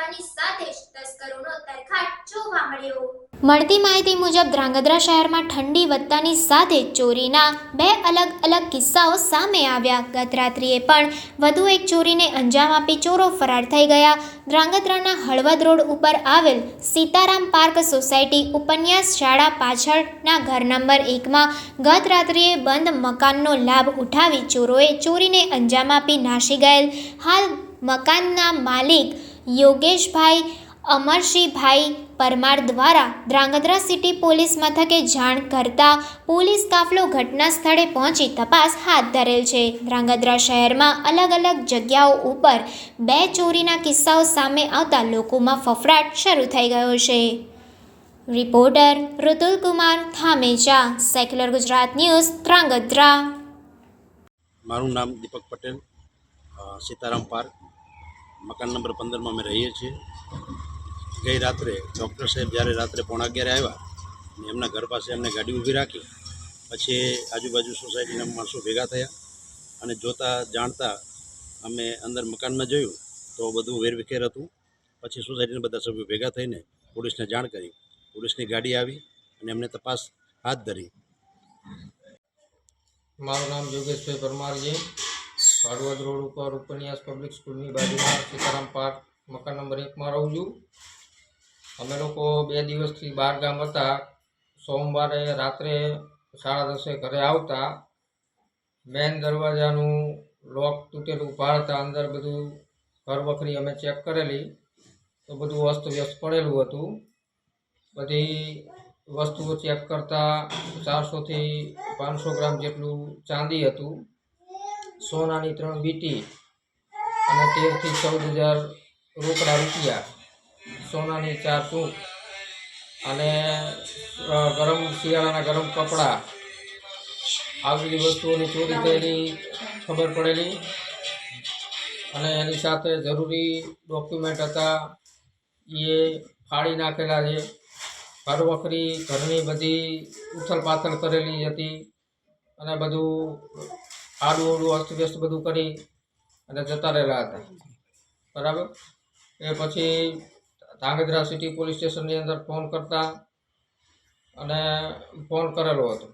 વત્તાની સાથે જ તસ્કરોનો તરખાટ જોવા મળ્યો। મળતી માહિતી મુજબ ધ્રાંગધ્રા શહેરમાં ઠંડી વધતાની સાથે ચોરીના બે અલગ કિસ્સાઓ સામે આવ્યા। ગત રાત્રિએ પણ વધુ એક ચોરીને અંજામ આપી ચોરો ફરાર થઈ ગયા। ધ્રાંગધ્રાના હળવદ રોડ ઉપર આવેલ સીતારામ પાર્ક સોસાયટી ઉપન્યાસ શાળા પાછળના ઘર નંબર 1માં ગત રાત્રિએ બંધ મકાનનો લાભ ઉઠાવી ચોરોએ ચોરીને અંજામ આપી નાસી ગયેલ। હાલ મકાનના માલિક યોગેશભાઈ અમરશીભાઈ પરમાર દ્વારા ધ્રાંગધ્રા સિટી પોલીસ મથકે જાણ કરતા પોલીસ કાફલો ઘટના સ્થળે પહોંચી તપાસ હાથ ધરેલ છે। ધ્રાંગધ્રા શહેરમાં અલગ જગ્યાઓ ઉપર બે ચોરીના કિસ્સાઓ સામે આવતા લોકોમાં ફફડાટ શરૂ થઈ ગયો છે। Reporter Rutul Kumar Thamecha, secular Gujarat news, Dhrangadhra. મારું નામ દીપક પટેલ, સીતારામ પાર્ક મકાન નંબર 15માં અમે રહીએ છીએ। ગઈ રાત્રે ડૉક્ટર સાહેબ જ્યારે રાત્રે 11:15 આવ્યા અને એમના ઘર પાસે એમને ગાડી ઊભી રાખી, પછી આજુબાજુ સોસાયટીના માણસો ભેગા થયા અને જોતા જાણતા અમે અંદર મકાનમાં જોયું તો બધું વેરવિખેર હતું। પછી સોસાયટીના બધા સભ્યો ભેગા થઈને પોલીસને જાણ કરી, પોલીસની ગાડી આવી અને એમને તપાસ હાથ ધરી। મારું નામ યોગેશભાઈ પરમાર છે। હળવદ રોડ ઉપર ઉપન્યાસ પબ્લિક સ્કૂલની બાજુમાં સીતારામ પાર્ક મકાન નંબર 1માં રહું છું। અમે લોકો 2 દિવસથી બહાર ગામ હતા। સોમવારે રાત્રે 10:30 ઘરે આવતા મેન દરવાજાનું લોક તૂટેલું પાડતા અંદર બધું ઘર વખરી અમે ચેક કરેલી તો બધું અસ્તવ્યસ્ત પડેલું હતું। બધી વસ્તુઓ ચેક કરતા 400 થી 500 ગ્રામ જેટલું ચાંદી હતું, સોનાની 3 વીંટી અને 13 થી 14,000 રોકડા રૂપિયા, સોનાની 4 ચૂંટ અને શિયાળાના ગરમ કપડાં, આવી વસ્તુઓની ચોરી થયેલી ખબર પડેલી અને એની સાથે જરૂરી ડોક્યુમેન્ટ હતા એ ફાડી નાખેલા છે। ઘર વખરી ઘરની બધી ઉથલ-પાથલ કરેલી હતી અને બધું આડું અસ્તવ્યસ્ત બધું કરી અને જતા રહેલા હતા, બરાબર। એ પછી ધ્રાંગધ્રા સિટી પોલીસ સ્ટેશનની અંદર ફોન કરતા અને ફોન કરેલો હતો।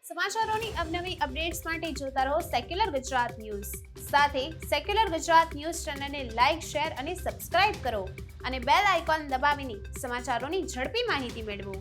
સમાચારોની અવનવી અપડેટ્સ માટે જોતા રહો સેક્યુલર ગુજરાત ન્યૂઝ। સાથે સેક્યુલર ગુજરાત ન્યૂઝ ચેનલને લાઇક, શેર અને સબસ્ક્રાઇબ કરો અને બેલ આઇકોન દબાવીને સમાચારોની ઝડપી માહિતી મેળવો।